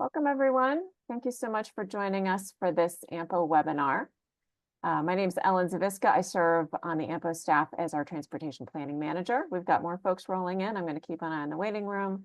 Welcome, everyone. Thank you so much for joining us for this AMPO webinar. My name is Ellen Zaviska. I serve on the AMPO staff as our Transportation Planning Manager. We've got more folks rolling in. I'm going to keep an eye on the waiting room.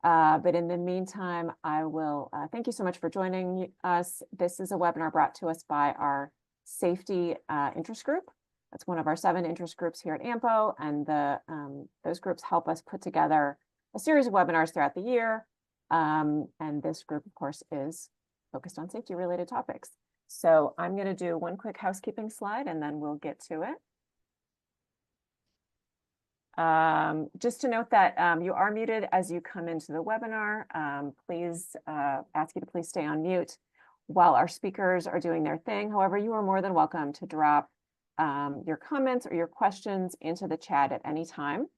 But in the meantime, I will thank you so much for joining us. This is a webinar brought to us by our Safety Interest Group. That's one of our 7 interest groups here at AMPO, and those groups help us put together a series of webinars throughout the year. And this group, of course, is focused on safety-related topics. So I'm going to do one quick housekeeping slide, and then we'll get to it. Just to note that you are muted as you come into the webinar. Please ask you to please stay on mute while our speakers are doing their thing. However, you are more than welcome to drop your comments or your questions into the chat at any time.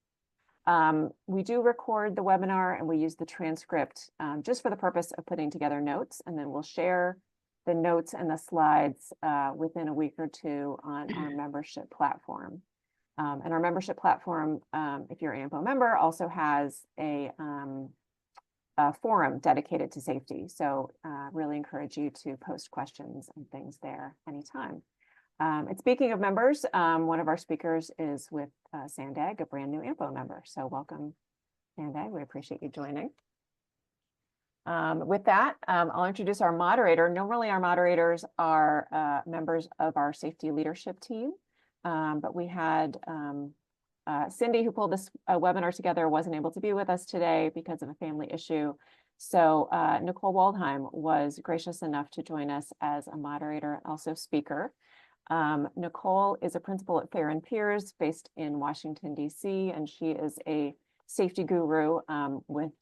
We do record the webinar and we use the transcript just for the purpose of putting together notes, and then we'll share the notes and the slides within a week or two on our membership platform. And our membership platform, if you're an AMPO member, also has a forum dedicated to safety. So really encourage you to post questions and things there anytime. And speaking of members, one of our speakers is with Sandag, a brand new AMPO member. So welcome, Sandag. We appreciate you joining. With that, I'll introduce our moderator. Normally, our moderators are members of our safety leadership team, but we had Cindy, who pulled this webinar together, wasn't able to be with us today because of a family issue. So Nicole Waldheim was gracious enough to join us as a moderator and also speaker. Nicole is a principal at Fair & Peers based in Washington, D.C., and she is a safety guru with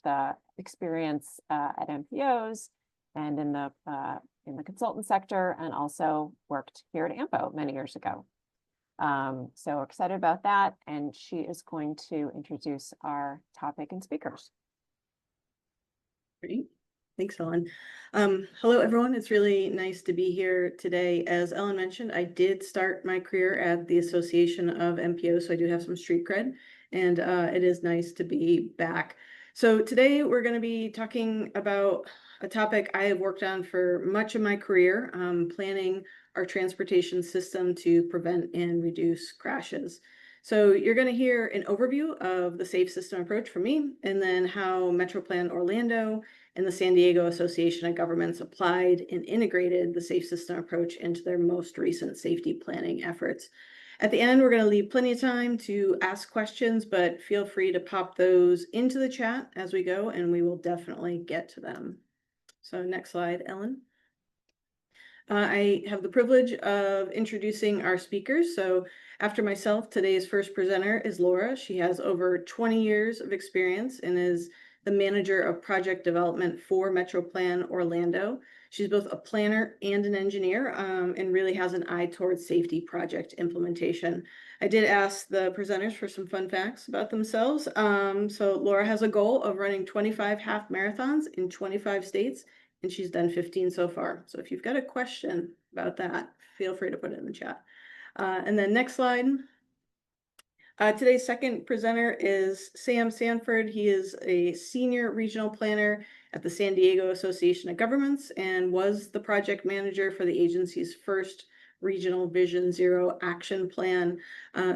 experience at MPOs and in the consultant sector, and also worked here at AMPO many years ago. So excited about that, and she is going to introduce our topic and speakers. Great. Thanks, Ellen. Hello, everyone. It's really nice to be here today. As Ellen mentioned, I did start my career at the Association of MPO, so I do have some street cred, and it is nice to be back. So today we're going to be talking about a topic I have worked on for much of my career, planning our transportation system to prevent and reduce crashes. So you're going to hear an overview of the safe system approach from me, and then how MetroPlan Orlando and the San Diego Association of Governments applied and integrated the safe system approach into their most recent safety planning efforts. At the end, we're going to leave plenty of time to ask questions, but feel free to pop those into the chat as we go, and we will definitely get to them. So next slide, Ellen. I have the privilege of introducing our speakers. So after myself, today's first presenter is Laura. She has over 20 years of experience and is the manager of project development for MetroPlan Orlando. She's both a planner and an engineer, and really has an eye towards safety project implementation. I did ask the presenters for some fun facts about themselves. So Laura has a goal of running 25 half marathons in 25 states, and she's done 15 so far. So if you've got a question about that, feel free to put it in the chat. And then next slide. Today's second presenter is Sam Sanford. He is a senior regional planner at the San Diego Association of Governments and was the project manager for the agency's first Regional Vision Zero action plan.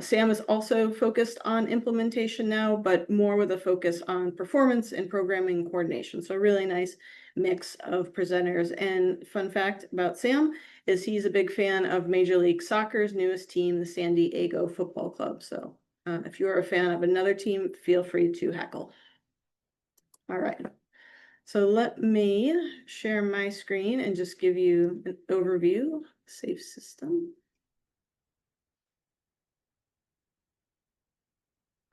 Sam is also focused on implementation now, but more with a focus on performance and programming coordination. So really nice mix of presenters. And fun fact about Sam is he's a big fan of Major League Soccer's newest team, the San Diego Football Club. So if you're a fan of another team, feel free to heckle. All right. So let me share my screen and just give you an overview. Safe system.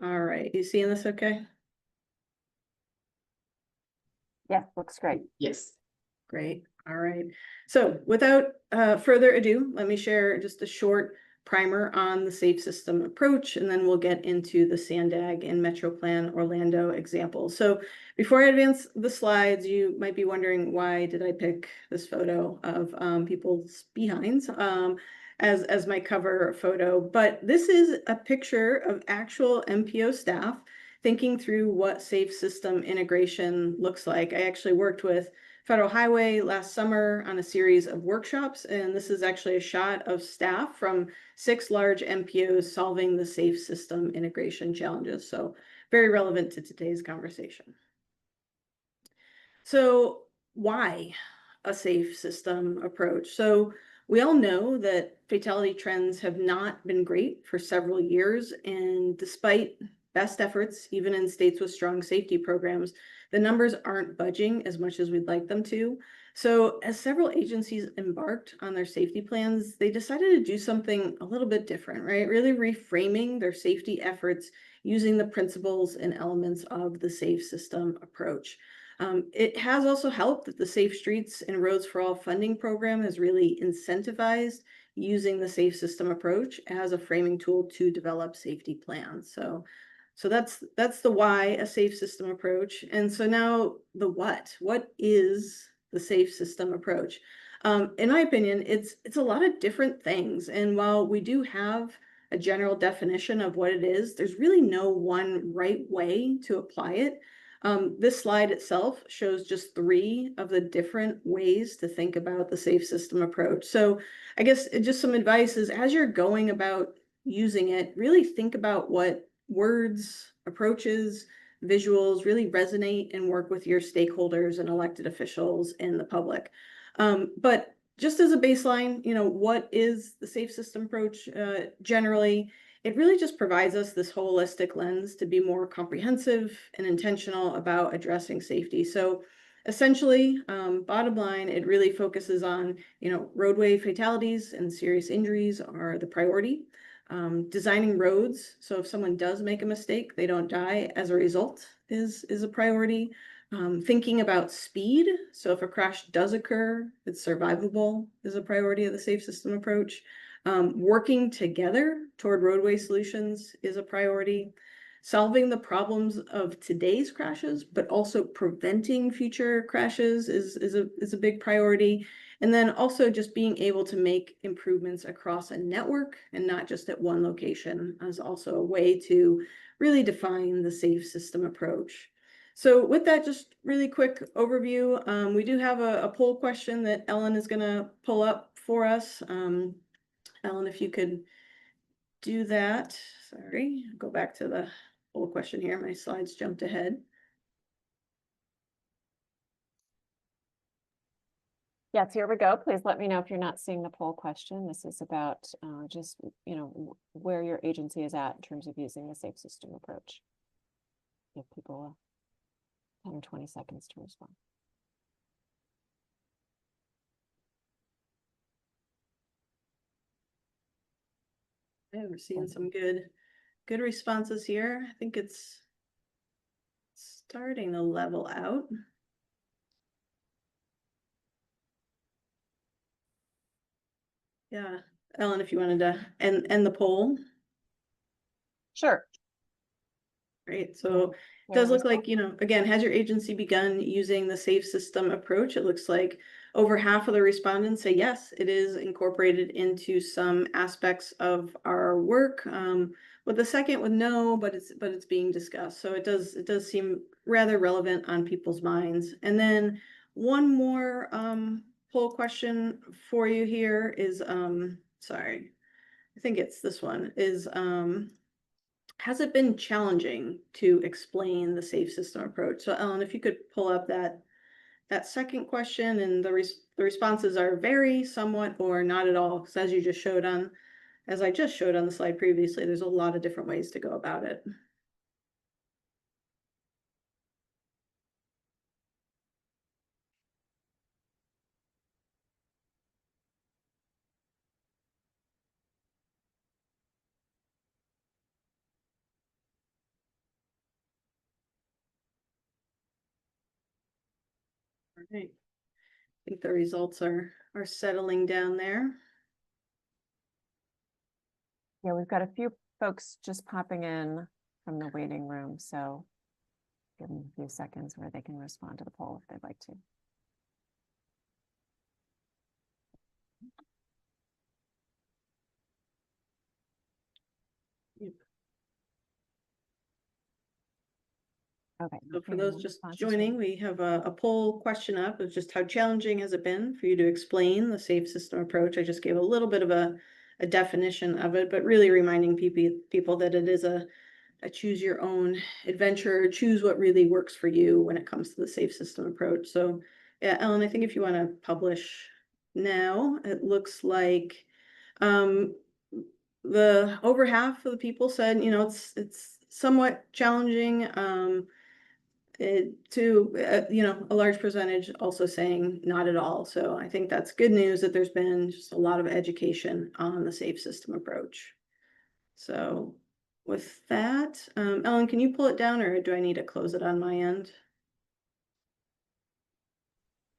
All right. You seeing this okay? Yeah, looks great. Yes. Great. All right. So without further ado, let me share just a short primer on the safe system approach, and then we'll get into the Sandag and MetroPlan Orlando examples. So before I advance the slides, you might be wondering, why did I pick this photo of people's behinds as my cover photo? But this is a picture of actual MPO staff thinking through what safe system integration looks like. I actually worked with Federal Highway last summer on a series of workshops, and this is actually a shot of staff from 6 large MPOs solving the safe system integration challenges. So very relevant to today's conversation. So why a safe system approach? So we all know that fatality trends have not been great for several years, and despite best efforts, even in states with strong safety programs, the numbers aren't budging as much as we'd like them to. So as several agencies embarked on their safety plans, they decided to do something a little bit different, right? Really reframing their safety efforts using the principles and elements of the safe system approach. It has also helped that the Safe Streets and Roads for All funding program has really incentivized using the safe system approach as a framing tool to develop safety plans. So that's the why, a safe system approach. And so now the what. What is the safe system approach? In my opinion, it's a lot of different things. And while we do have a general definition of what it is, there's really no one right way to apply it. This slide itself shows just 3 of the different ways to think about the safe system approach. So I guess just some advice is, as you're going about using it, really think about what words, approaches, visuals really resonate and work with your stakeholders and elected officials and the public. But just as a baseline, what is the safe system approach generally? It really just provides us this holistic lens to be more comprehensive and intentional about addressing safety. So essentially, bottom line, it really focuses on, roadway fatalities and serious injuries are the priority. Designing roads, so if someone does make a mistake, they don't die as a result is a priority. Thinking about speed, so if a crash does occur, it's survivable is a priority of the safe system approach. Working together toward roadway solutions is a priority. Solving the problems of today's crashes, but also preventing future crashes is a big priority. And then also just being able to make improvements across a network and not just at one location is also a way to really define the safe system approach. So with that, just really quick overview, we do have a poll question that Ellen is going to pull up for us. Ellen, if you could do that. Sorry, go back to the poll question here. My slides jumped ahead. Yes, here we go. Please let me know if you're not seeing the poll question. This is about just, where your agency is at in terms of using the safe system approach. Give people 10 or 20 seconds to respond. Yeah, we're seeing some good responses here. I think it's starting to level out. Yeah, Ellen, if you wanted to end the poll. Sure. Great. So it does look like, again, has your agency begun using the safe system approach? It looks like over half of the respondents say yes, it is incorporated into some aspects of our work. With the second with no, but it's being discussed. So it does seem rather relevant on people's minds. And then one more poll question for you here is sorry, I think it's this one is has it been challenging to explain the safe system approach? So Ellen, if you could pull up that second question, and the responses are very, somewhat, or not at all. Because as I just showed on the slide previously, there's a lot of different ways to go about it. All right. I think the results are settling down there. Yeah, we've got a few folks just popping in from the waiting room, so give them a few seconds where they can respond to the poll if they'd like to. Yep. Okay. So for hang on, those one just response is joining, we have a poll question up of just how challenging has it been for you to explain the safe system approach? I just gave a little bit of a definition of it, but really reminding people that it is a choose your own adventure, choose what really works for you when it comes to the safe system approach. So yeah, Ellen, I think if you want to publish now, it looks like the over half of the people said, you know, it's somewhat challenging. You know, a large percentage also saying not at all. So I think that's good news that there's been just a lot of education on the safe system approach. So with that, Ellen, can you pull it down or do I need to close it on my end?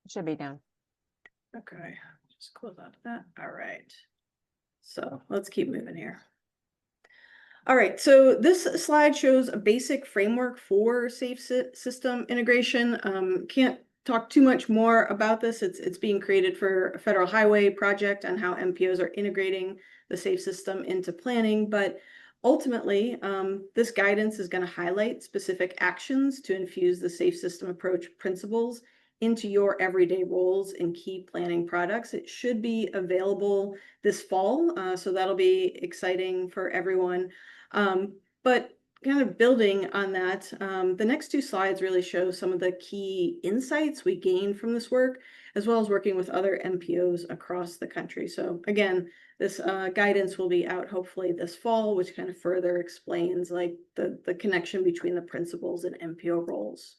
It should be down. Okay, just close out of that. All right. So let's keep moving here. All right, so this slide shows a basic framework for safe system integration. Can't talk too much more about this. It's being created for a federal highway project on how MPOs are integrating the safe system into planning. But ultimately, this guidance is going to highlight specific actions to infuse the safe system approach principles into your everyday roles in key planning products. It should be available this fall, so that'll be exciting for everyone. But kind of building on that, the next two slides really show some of the key insights we gained from this work, as well as working with other MPOs across the country. So again, this guidance will be out hopefully this fall, which kind of further explains like the connection between the principles and MPO roles.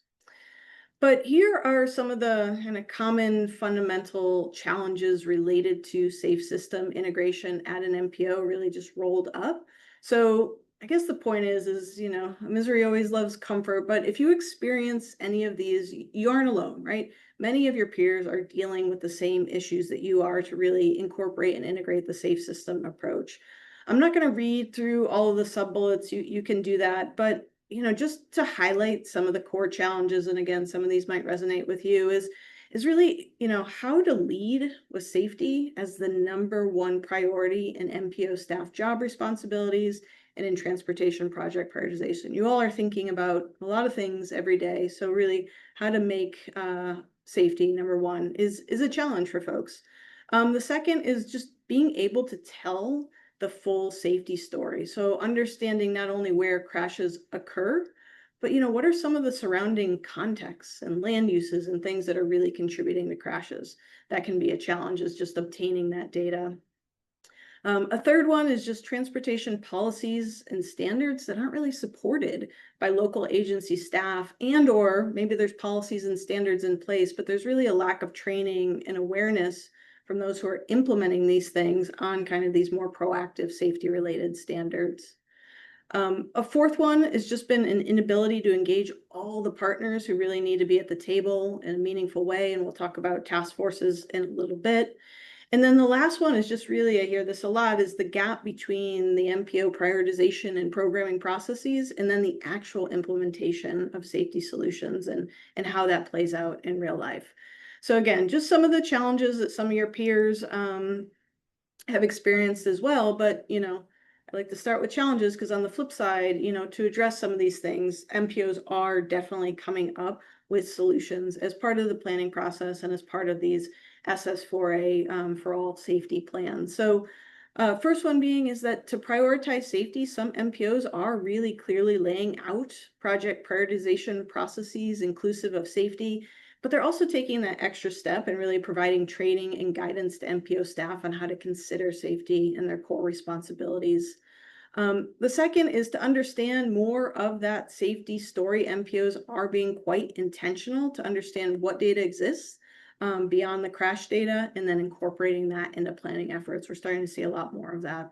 But here are some of the kind of common fundamental challenges related to safe system integration at an MPO really just rolled up. So I guess the point is, you know, misery always loves comfort, but if you experience any of these, you aren't alone, right? Many of your peers are dealing with the same issues that you are to really incorporate and integrate the safe system approach. I'm not going to read through all of the sub bullets. You can do that, but you know, just to highlight some of the core challenges, and again, some of these might resonate with you, is really, you know, how to lead with safety as the #1 priority in MPO staff job responsibilities and in transportation project prioritization. You all are thinking about a lot of things every day. So really how to make safety #1 is a challenge for folks. The second is just being able to tell the full safety story. So understanding not only where crashes occur, but you know, what are some of the surrounding contexts and land uses and things that are really contributing to crashes? That can be a challenge, is just obtaining that data. A third one is just transportation policies and standards that aren't really supported by local agency staff, and or maybe there's policies and standards in place, but there's really a lack of training and awareness from those who are implementing these things on kind of these more proactive safety related standards. A fourth one has just been an inability to engage all the partners who really need to be at the table in a meaningful way. And we'll talk about task forces in a little bit. And then the last one is just really, I hear this a lot, is the gap between the MPO prioritization and programming processes and then the actual implementation of safety solutions and how that plays out in real life. So again, just some of the challenges that some of your peers have experienced as well. But, you know, I like to start with challenges because on the flip side, you know, to address some of these things, MPOs are definitely coming up with solutions as part of the planning process and as part of these SS4A for all safety plans. So first one being is that to prioritize safety, some MPOs are really clearly laying out project prioritization processes inclusive of safety, but they're also taking that extra step and really providing training and guidance to MPO staff on how to consider safety and their core responsibilities. The second is to understand more of that safety story. MPOs are being quite intentional to understand what data exists beyond the crash data and then incorporating that into planning efforts. We're starting to see a lot more of that.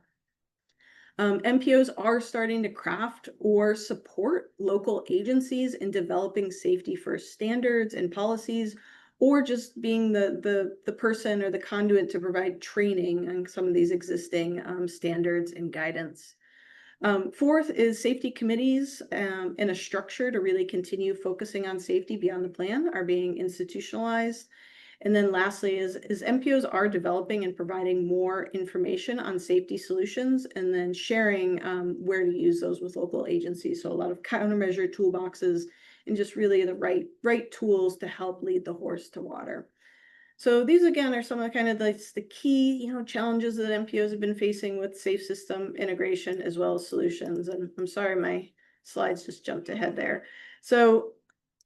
MPOs are starting to craft or support local agencies in developing safety first standards and policies, or just being the person or the conduit to provide training on some of these existing standards and guidance. Fourth is safety committees in a structure to really continue focusing on safety beyond the plan are being institutionalized. And then lastly is MPOs are developing and providing more information on safety solutions and then sharing where to use those with local agencies. So a lot of countermeasure toolboxes and just really the right tools to help lead the horse to water. So these again are some of the kind of the key, challenges that MPOs have been facing with safe system integration as well as solutions. And I'm sorry, my slides just jumped ahead there. So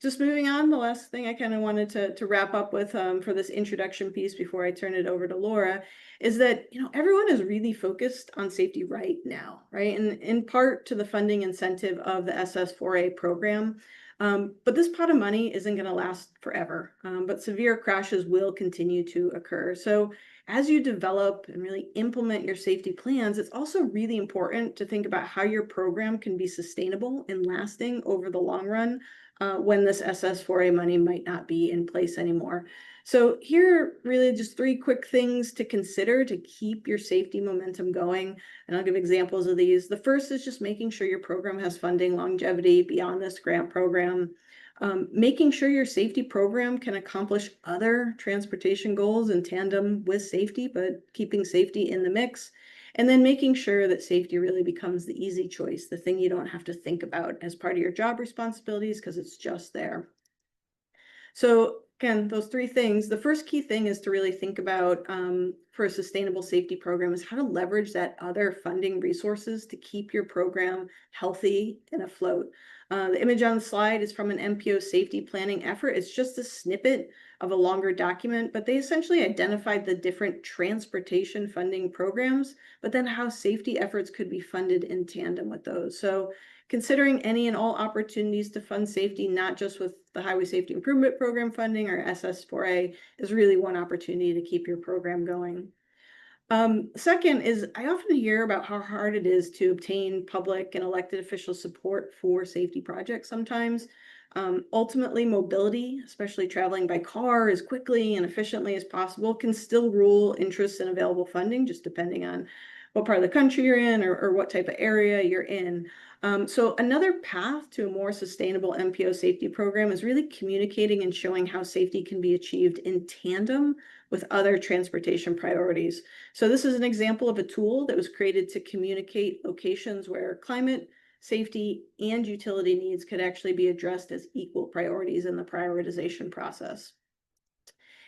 just moving on, the last thing I kind of wanted to wrap up with for this introduction piece before I turn it over to Laura is that, everyone is really focused on safety right now, right? And in part to the funding incentive of the SS4A program. But this pot of money isn't going to last forever, but severe crashes will continue to occur. So as you develop and really implement your safety plans, it's also really important to think about how your program can be sustainable and lasting over the long run when this SS4A money might not be in place anymore. So here are really just 3 quick things to consider to keep your safety momentum going. And I'll give examples of these. The first is just making sure your program has funding longevity beyond this grant program. Making sure your safety program can accomplish other transportation goals in tandem with safety, but keeping safety in the mix. And then making sure that safety really becomes the easy choice, the thing you don't have to think about as part of your job responsibilities because it's just there. So again, those 3 things, the first key thing is to really think about for a sustainable safety program is how to leverage that other funding resources to keep your program healthy and afloat. The image on the slide is from an MPO safety planning effort. It's just a snippet of a longer document, but they essentially identified the different transportation funding programs, but then how safety efforts could be funded in tandem with those. So considering any and all opportunities to fund safety, not just with the Highway Safety Improvement Program funding or SS4A, is really one opportunity to keep your program going. Second is I often hear about how hard it is to obtain public and elected official support for safety projects sometimes. Ultimately, mobility, especially traveling by car as quickly and efficiently as possible, can still rule interest in available funding, just depending on what part of the country you're in or what type of area you're in. So another path to a more sustainable MPO safety program is really communicating and showing how safety can be achieved in tandem with other transportation priorities. So this is an example of a tool that was created to communicate locations where climate, safety, and utility needs could actually be addressed as equal priorities in the prioritization process.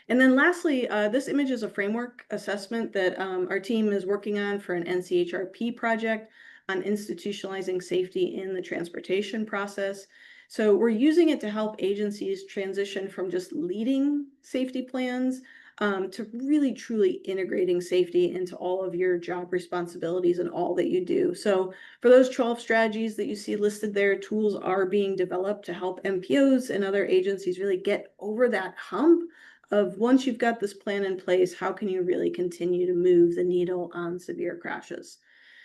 And then lastly, this image is a framework assessment that our team is working on for an NCHRP project on institutionalizing safety in the transportation process. So we're using it to help agencies transition from just leading safety plans to really truly integrating safety into all of your job responsibilities and all that you do. So for those 12 strategies that you see listed there, tools are being developed to help MPOs and other agencies really get over that hump of once you've got this plan in place, how can you really continue to move the needle on severe crashes?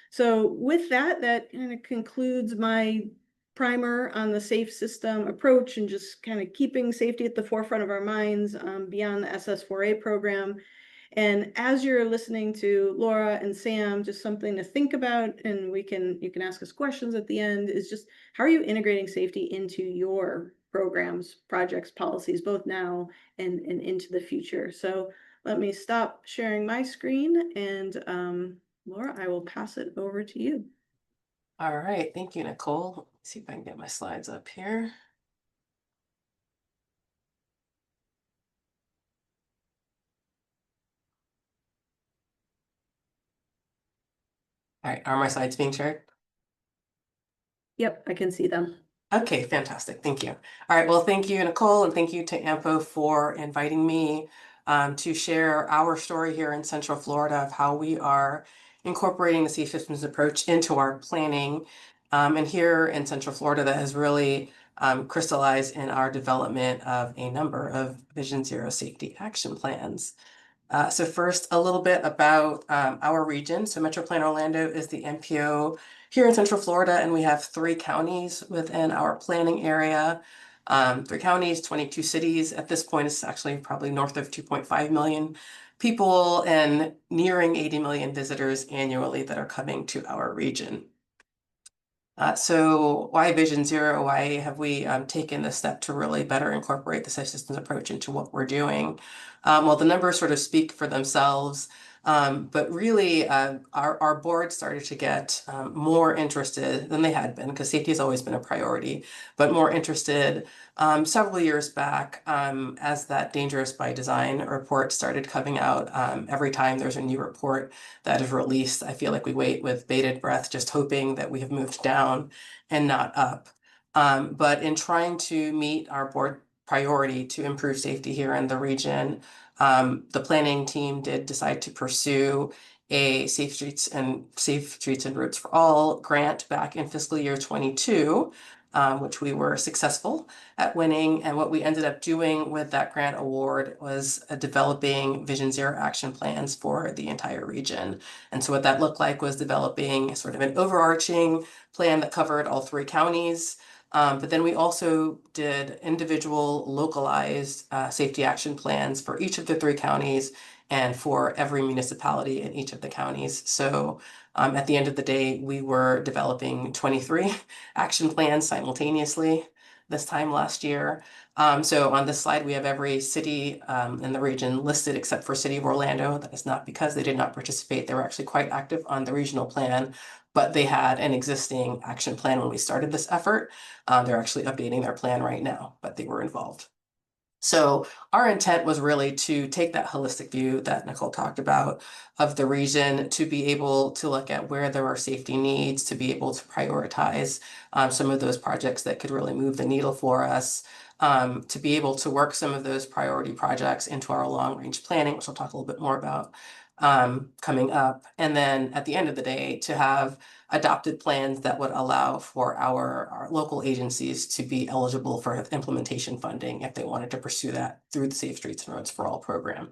So with that, that kind of concludes my primer on the safe system approach and just kind of keeping safety at the forefront of our minds beyond the SS4A program. And as you're listening to Laura and Sam, just something to think about, and you can ask us questions at the end, is just how are you integrating safety into your programs, projects, policies, both now and into the future. So let me stop sharing my screen and Laura, I will pass it over to you. All right, thank you, Nicole. Let me see if I can get my slides up here. All right, are my slides being shared? Yep, I can see them. Okay, fantastic. Thank you. All right, well, thank you, Nicole, and thank you to AMPO for inviting me to share our story here in Central Florida of how we are incorporating the safe systems approach into our planning. And here in Central Florida, that has really crystallized in our development of a number of Vision Zero safety action plans. So first, a little bit about our region. So Metro Plan Orlando is the MPO here in Central Florida, and we have 3 counties within our planning area. 3 counties, 22 cities. At this point, it's actually probably north of 2.5 million people and nearing 80 million visitors annually that are coming to our region. So why Vision Zero? Why have we taken this step to really better incorporate the safe systems approach into what we're doing? Well, the numbers sort of speak for themselves. But really, our board started to get more interested than they had been, because safety has always been a priority, but more interested several years back as that Dangerous by Design report started coming out. Every time there's a new report that is released, I feel like we wait with bated breath, just hoping that we have moved down and not up. But in trying to meet our board priority to improve safety here in the region, the planning team did decide to pursue a Safe Streets and Roads for All grant back in fiscal year 22, which we were successful at winning. And what we ended up doing with that grant award was developing Vision Zero action plans for the entire region. And so what that looked like was developing sort of an overarching plan that covered all 3 counties. But then we also did individual localized safety action plans for each of the 3 counties and for every municipality in each of the counties. So at the end of the day, we were developing 23 action plans simultaneously this time last year. So on this slide, we have every city in the region listed except for City of Orlando. That is not because they did not participate. They were actually quite active on the regional plan, but they had an existing action plan when we started this effort. They're actually updating their plan right now, but they were involved. So our intent was really to take that holistic view that Nicole talked about of the region, to be able to look at where there are safety needs, to be able to prioritize some of those projects that could really move the needle for us, to be able to work some of those priority projects into our long-range planning, which I'll talk a little bit more about coming up. And then at the end of the day, to have adopted plans that would allow for our local agencies to be eligible for implementation funding if they wanted to pursue that through the Safe Streets and Roads for All program.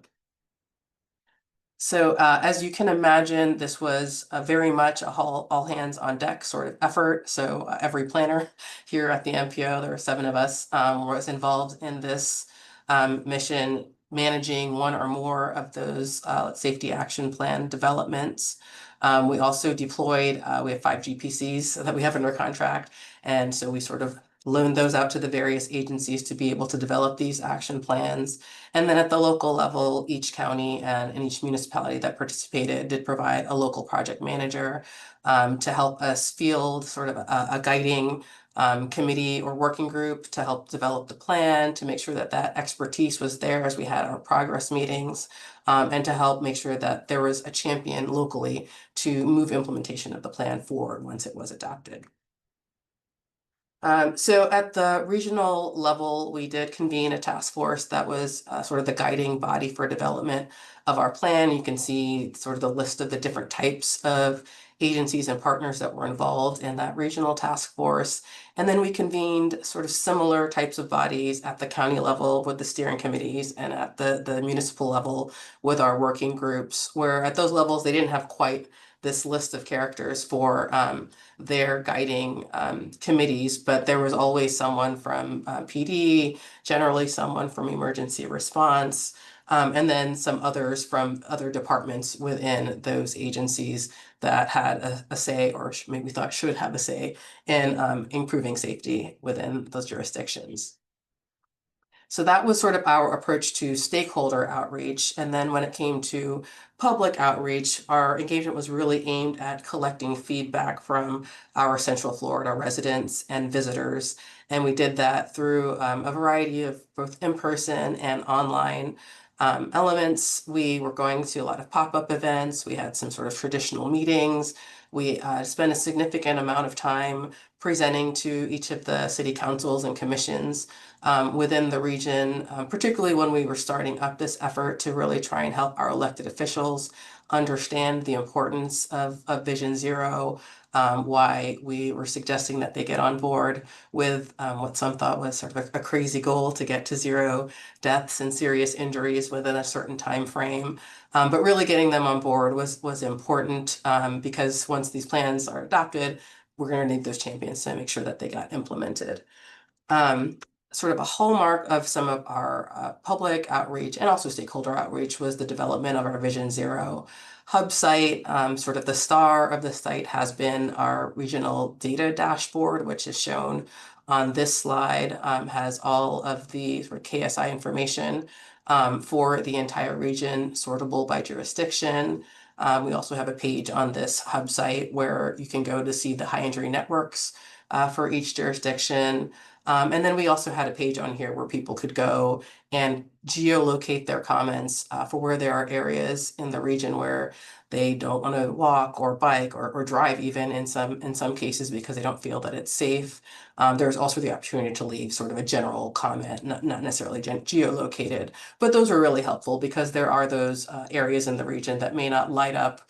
So as you can imagine, this was very much a all hands on deck sort of effort. So every planner here at the MPO, there were 7 of us, was involved in this mission, managing one or more of those safety action plan developments. We also deployed, we have 5 GPCs that we have under contract. And so we sort of loaned those out to the various agencies to be able to develop these action plans. And then at the local level, each county and each municipality that participated did provide a local project manager to help us field sort of a guiding committee or working group to help develop the plan, to make sure that that expertise was there as we had our progress meetings, and to help make sure that there was a champion locally to move implementation of the plan forward once it was adopted. So at the regional level, we did convene a task force that was sort of the guiding body for development of our plan. You can see sort of the list of the different types of agencies and partners that were involved in that regional task force. And then we convened sort of similar types of bodies at the county level with the steering committees, and at the municipal level with our working groups, where at those levels, they didn't have quite this list of characters for their guiding committees, but there was always someone from PD, generally someone from emergency response, and then some others from other departments within those agencies that had a say, or maybe thought should have a say, in improving safety within those jurisdictions. So that was sort of our approach to stakeholder outreach. And then when it came to public outreach, our engagement was really aimed at collecting feedback from our Central Florida residents and visitors. And we did that through a variety of both in-person and online elements. We were going to a lot of pop-up events. We had some sort of traditional meetings. We spent a significant amount of time presenting to each of the city councils and commissions within the region, particularly when we were starting up this effort to really try and help our elected officials understand the importance of Vision Zero, why we were suggesting that they get on board with what some thought was sort of a crazy goal to get to 0 deaths and serious injuries within a certain time frame. But really getting them on board was important because once these plans are adopted, we're going to need those champions to make sure that they got implemented. Sort of a hallmark of some of our public outreach and also stakeholder outreach was the development of our Vision Zero hub site. Sort of the star of the site has been our regional data dashboard, which is shown on this slide has all of the sort of KSI information for the entire region, sortable by jurisdiction. We also have a page on this hub site where you can go to see the high injury networks for each jurisdiction. And then we also had a page on here where people could go and geolocate their comments for where there are areas in the region where they don't want to walk or bike or drive even in some cases because they don't feel that it's safe. There's also the opportunity to leave sort of a general comment, not necessarily geolocated, but those are really helpful because there are those areas in the region that may not light up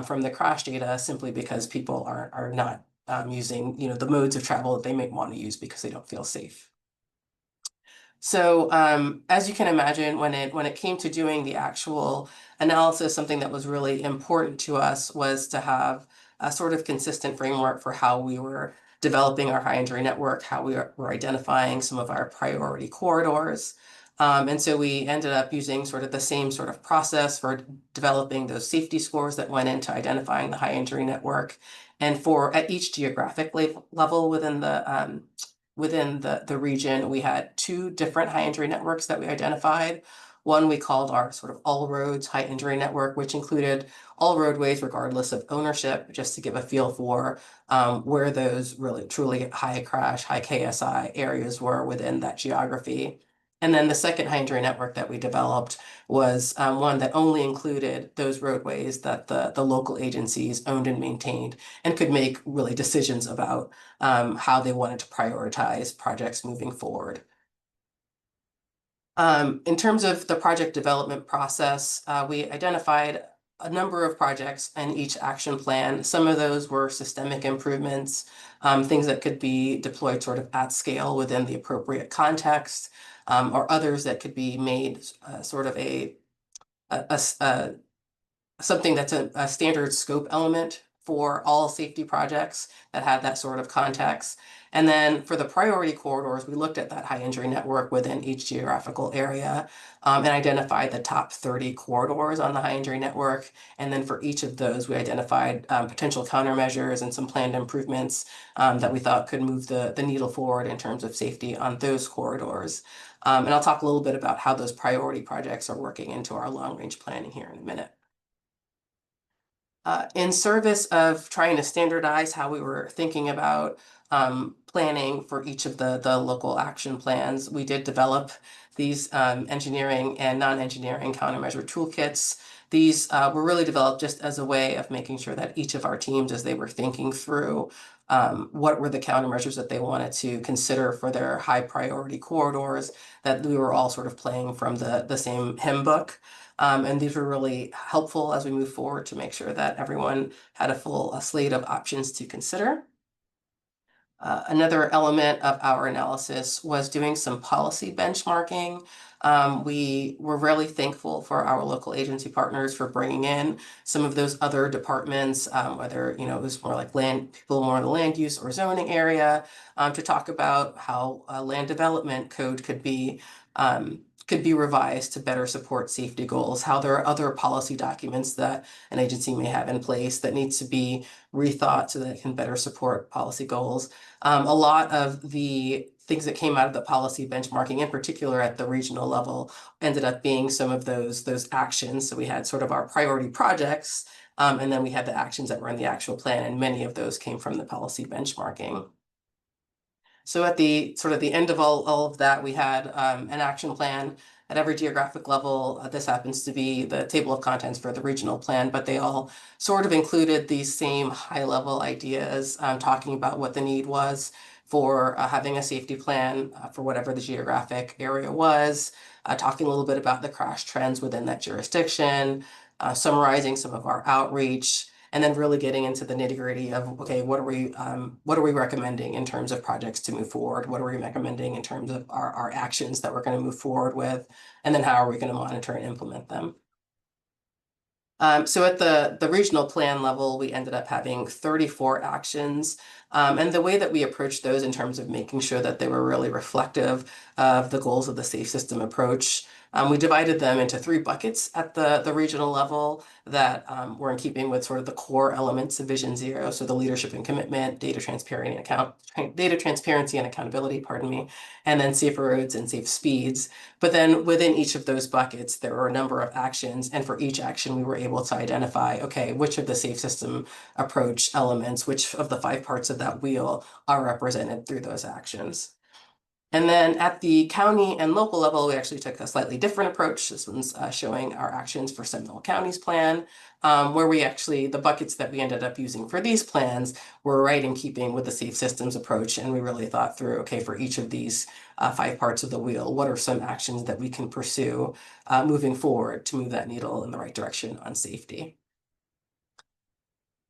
from the crash data simply because people are not using, the modes of travel that they may want to use because they don't feel safe. So as you can imagine, when it came to doing the actual analysis, something that was really important to us was to have a sort of consistent framework for how we were developing our high injury network, how we were identifying some of our priority corridors. And so we ended up using sort of the same sort of process for developing those safety scores that went into identifying the high injury network. And at each geographic level within the region, we had 2 different high injury networks that we identified. One we called our sort of all roads high injury network, which included all roadways regardless of ownership, just to give a feel for where those really truly high crash, high KSI areas were within that geography. And then the second high injury network that we developed was one that only included those roadways that the local agencies owned and maintained and could make really decisions about how they wanted to prioritize projects moving forward. In terms of the project development process, we identified a number of projects in each action plan. Some of those were systemic improvements, things that could be deployed sort of at scale within the appropriate context, or others that could be made sort of something that's a standard scope element for all safety projects that have that sort of context. And then for the priority corridors, we looked at that high injury network within each geographical area and identified the top 30 corridors on the high injury network. And then for each of those, we identified potential countermeasures and some planned improvements that we thought could move the needle forward in terms of safety on those corridors. And I'll talk a little bit about how those priority projects are working into our long-range planning here in a minute. In service of trying to standardize how we were thinking about planning for each of the local action plans, we did develop these engineering and non-engineering countermeasure toolkits. These were really developed just as a way of making sure that each of our teams, as they were thinking through what were the countermeasures that they wanted to consider for their high priority corridors, that we were all sort of playing from the same hymn book. And these were really helpful as we move forward to make sure that everyone had a full slate of options to consider. Another element of our analysis was doing some policy benchmarking. We were really thankful for our local agency partners for bringing in some of those other departments, whether it was more like people more in the land use or zoning area, to talk about how land development code could be revised to better support safety goals, how there are other policy documents that an agency may have in place that needs to be rethought so that it can better support policy goals. A lot of the things that came out of the policy benchmarking, in particular at the regional level, ended up being some of those actions. So we had sort of our priority projects, and then we had the actions that were in the actual plan, and many of those came from the policy benchmarking. So at the end of all of that, we had an action plan at every geographic level. This happens to be the table of contents for the regional plan, but they all sort of included these same high level ideas, talking about what the need was for having a safety plan for whatever the geographic area was, talking a little bit about the crash trends within that jurisdiction, summarizing some of our outreach, and then really getting into the nitty-gritty of, okay, what are we recommending in terms of projects to move forward? What are we recommending in terms of our actions that we're going to move forward with? And then how are we going to monitor and implement them? So at the regional plan level, we ended up having 34 actions And the way that we approached those in terms of making sure that they were really reflective of the goals of the safe system approach, we divided them into 3 buckets at the regional level that were in keeping with sort of the core elements of Vision Zero. So the leadership and commitment, data transparency and accountability, pardon me, and then safer roads and safe speeds. But then within each of those buckets, there were a number of actions. And for each action, we were able to identify, okay, which of the safe system approach elements, which of the 5 parts of that wheel are represented through those actions. And then at the county and local level, we actually took a slightly different approach. This one's showing our actions for Seminole County's plan, where we actually, the buckets that we ended up using for these plans were right in keeping with the safe systems approach. And we really thought through, okay, for each of these 5 parts of the wheel, what are some actions that we can pursue moving forward to move that needle in the right direction on safety?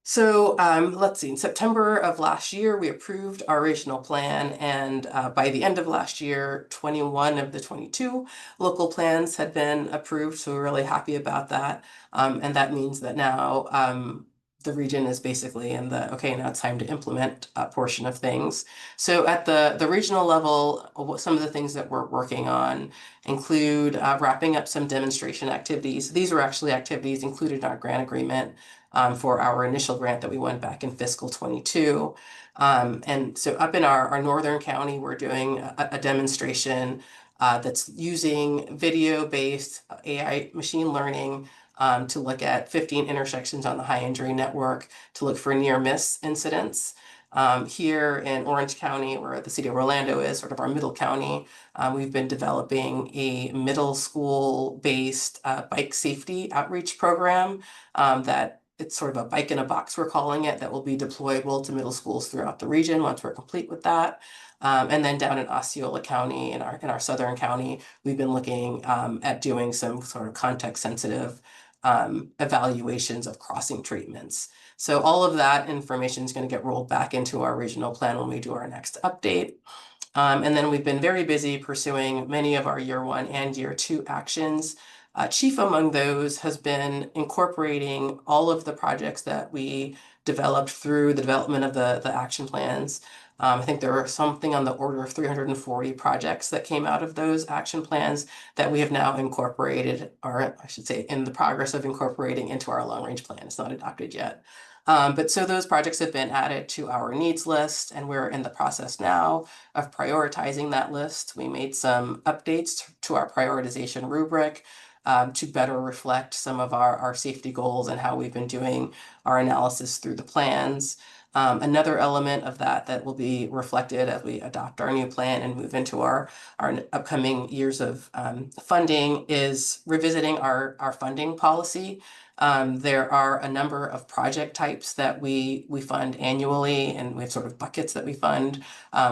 So let's see, in September of last year, we approved our regional plan, and by the end of last year, 21 of the 22 local plans had been approved, so we're really happy about that. And that means that now the region is basically in the, okay, now it's time to implement a portion of things. So at the regional level, some of the things that we're working on include wrapping up some demonstration activities. These were actually activities included in our grant agreement for our initial grant that we won back in fiscal 22. And so up in our northern county, we're doing a demonstration that's using video-based AI machine learning to look at 15 intersections on the high injury network to look for near miss incidents. Here in Orange County, where the city of Orlando is, sort of our middle county, we've been developing a middle school-based bike safety outreach program that it's sort of a bike in a box, we're calling it, that will be deployable to middle schools throughout the region once we're complete with that. And then down in Osceola County, in our southern county, we've been looking at doing some sort of context sensitive evaluations of crossing treatments. So all of that information is going to get rolled back into our regional plan when we do our next update. And then we've been very busy pursuing many of our year 1 and year 2 actions. Chief among those has been incorporating all of the projects that we developed through the development of the action plans. I think there were something on the order of 340 projects that came out of those action plans that we have now incorporated, or I should say in the progress of incorporating into our long range plan. It's not adopted yet. But so those projects have been added to our needs list, and we're in the process now of prioritizing that list. We made some updates to our prioritization rubric to better reflect some of our safety goals and how we've been doing our analysis through the plans. Another element of that will be reflected as we adopt our new plan and move into our upcoming years of funding is revisiting our funding policy. There are a number of project types that we fund annually, and we have sort of buckets that we fund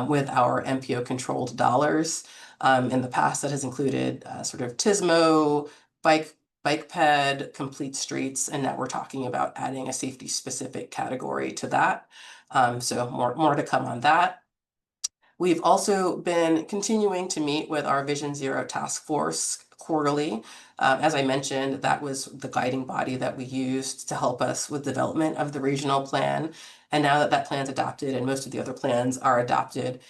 with our MPO controlled dollars. In the past, that has included sort of TSMO, bike ped, complete streets, and now we're talking about adding a safety specific category to that. So more to come on that. We've also been continuing to meet with our Vision Zero task force quarterly. As I mentioned, that was the guiding body that we used to help us with development of the regional plan. And now that plan's adopted and most of the other plans are adopted,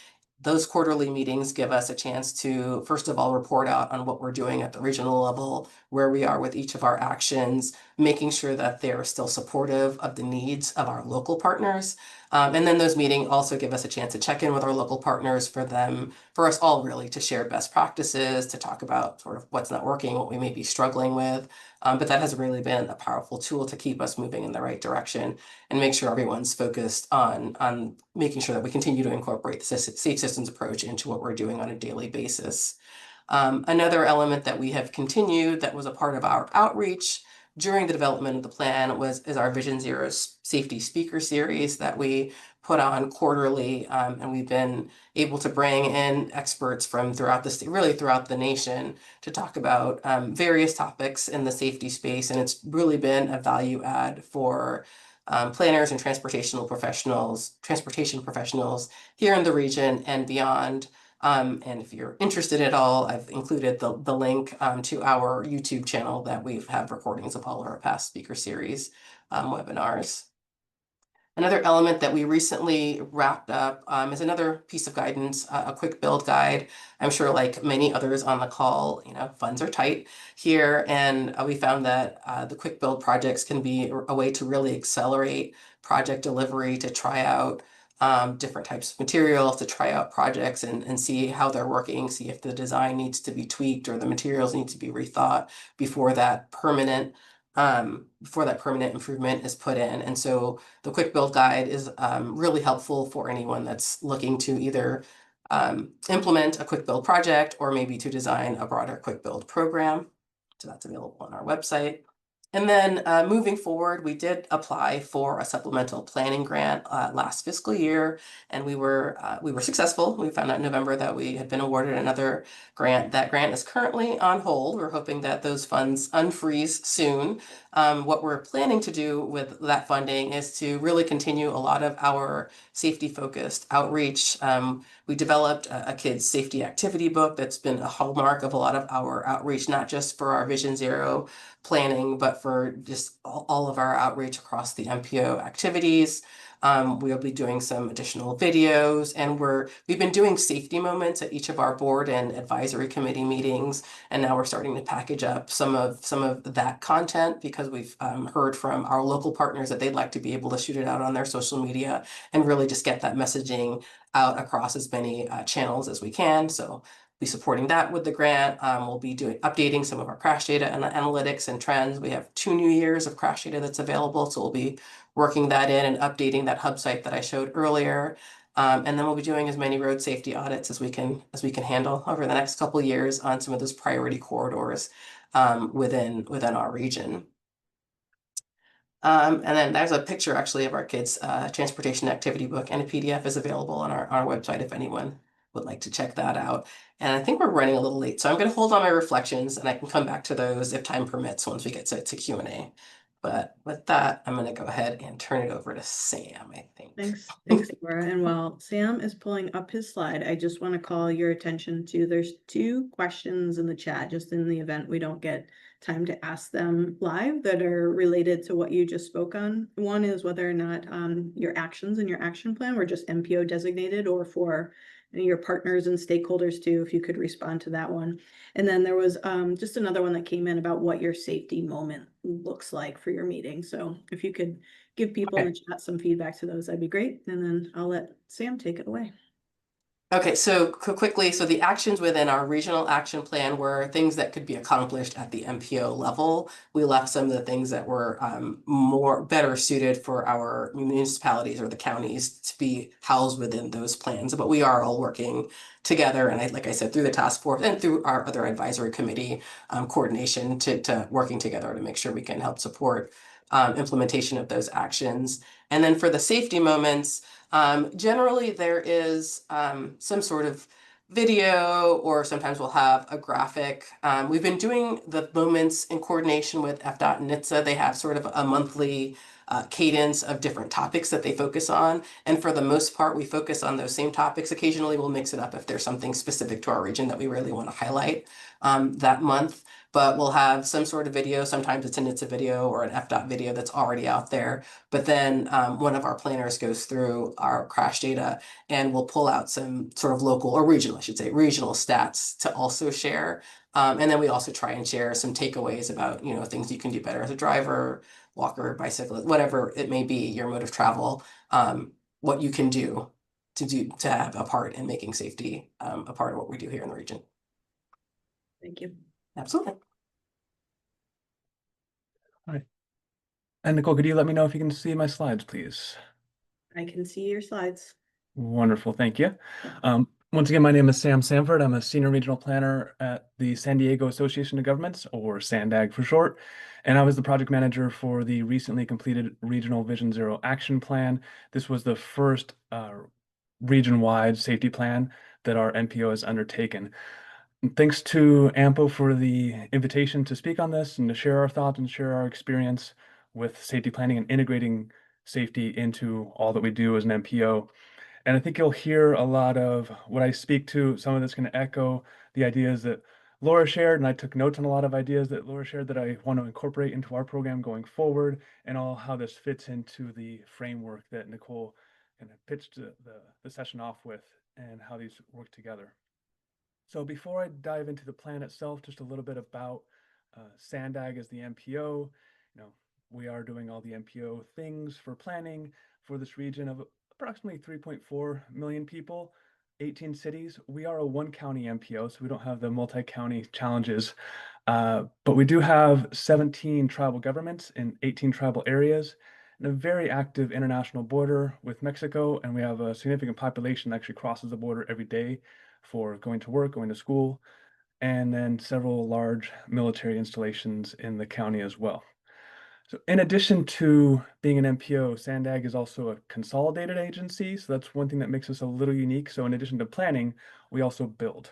those quarterly meetings give us a chance to, first of all, report out on what we're doing at the regional level, where we are with each of our actions, making sure that they're still supportive of the needs of our local partners. And then those meetings also give us a chance to check in with our local partners for us all really to share best practices, to talk about sort of what's not working, what we may be struggling with. But that has really been a powerful tool to keep us moving in the right direction and make sure everyone's focused on making sure that we continue to incorporate the safe systems approach into what we're doing on a daily basis. Another element that we have continued that was a part of our outreach during the development of the plan is our Vision Zero safety speaker series that we put on quarterly, and we've been able to bring in experts from throughout the state, really throughout the nation, to talk about various topics in the safety space, and it's really been a value add for planners and transportation professionals here in the region and beyond. And if you're interested at all, I've included the link to our YouTube channel that we've had recordings of all our past speaker series webinars. Another element that we recently wrapped up is another piece of guidance, a quick build guide. I'm sure like many others on the call, funds are tight here, and we found that the quick build projects can be a way to really accelerate project delivery, to try out different types of materials, to try out projects and see how they're working, see if the design needs to be tweaked or the materials need to be rethought before that permanent improvement is put in. And so the quick build guide is really helpful for anyone that's looking to either implement a quick build project or maybe to design a broader quick build program. So that's available on our website. And then moving forward, we did apply for a supplemental planning grant last fiscal year, and we were successful. We found out in November that we had been awarded another grant. That grant is currently on hold. We're hoping that those funds unfreeze soon. What we're planning to do with that funding is to really continue a lot of our safety-focused outreach. We developed a kids' safety activity book that's been a hallmark of a lot of our outreach, not just for our Vision Zero planning, but for just all of our outreach across the MPO activities. We'll be doing some additional videos, and we've been doing safety moments at each of our board and advisory committee meetings, and now we're starting to package up some of that content because we've heard from our local partners that they'd like to be able to shoot it out on their social media and really just get that messaging out across as many channels as we can. So be supporting that with the grant. We'll be updating some of our crash data and analytics and trends. We have 2 new years of crash data that's available, so we'll be working that in and updating that hub site that I showed earlier. And then we'll be doing as many road safety audits as we can handle over the next couple of years on some of those priority corridors within our region. And then there's a picture actually of our kids' transportation activity book, and a PDF is available on our website if anyone would like to check that out. And I think we're running a little late, so I'm going to hold on my reflections and I can come back to those if time permits once we get to Q&A. But with that, I'm going to go ahead and turn it over to Sam, I think. Thanks, Laura. And while Sam is pulling up his slide, I just want to call your attention to there's 2 questions in the chat, just in the event we don't get time to ask them live, that are related to what you just spoke on. One is whether or not your actions in your action plan were just MPO designated, or for your partners and stakeholders too, if you could respond to that one. And then there was just another one that came in about what your safety moment looks like for your meeting. So if you could give people in the chat some feedback to those, that'd be great. And then I'll let Sam take it away. Okay, so quickly, so the actions within our regional action plan were things that could be accomplished at the MPO level. We left some of the things that were better suited for our municipalities or the counties to be housed within those plans. But we are all working together, and like I said, through the task force and through our other advisory committee coordination to working together to make sure we can help support implementation of those actions. And then for the safety moments, generally there is some sort of video, or sometimes we'll have a graphic. We've been doing the moments in coordination with FDOT and NHTSA. They have sort of a monthly cadence of different topics that they focus on. And for the most part, we focus on those same topics. Occasionally we'll mix it up if there's something specific to our region that we really want to highlight that month. But we'll have some sort of video. Sometimes it's an NHTSA video or an FDOT video that's already out there. But then one of our planners goes through our crash data and we'll pull out some sort of local, or regional, I should say, regional stats to also share. And then we also try and share some takeaways about, things you can do better as a driver, walker, bicyclist, whatever it may be, your mode of travel, what you can do to have a part in making safety a part of what we do here in the region. Thank you. Absolutely. All right. And Nicole, could you let me know if you can see my slides, please? I can see your slides. Wonderful, thank you. Once again, my name is Sam Sanford. I'm a senior regional planner at the San Diego Association of Governments, or SANDAG for short. And I was the project manager for the recently completed Regional Vision Zero Action Plan. This was the first region-wide safety plan that our MPO has undertaken. Thanks to AMPO for the invitation to speak on this and to share our thoughts and share our experience with safety planning and integrating safety into all that we do as an MPO. And I think you'll hear a lot of what I speak to. Some of this can echo the ideas that Laura shared, and I took notes on a lot of ideas that Laura shared that I want to incorporate into our program going forward, and all how this fits into the framework that Nicole kind of pitched the session off with, and how these work together. So before I dive into the plan itself, just a little bit about SANDAG as the MPO. You know, we are doing all the MPO things for planning for this region of approximately 3.4 million people, 18 cities. We are a one county MPO, so we don't have the multi-county challenges, but we do have 17 tribal governments in 18 tribal areas and a very active international border with Mexico. And we have a significant population that actually crosses the border every day for going to work, going to school, and then several large military installations in the county as well. So in addition to being an MPO, SANDAG is also a consolidated agency. So that's one thing that makes us a little unique. So in addition to planning, we also build.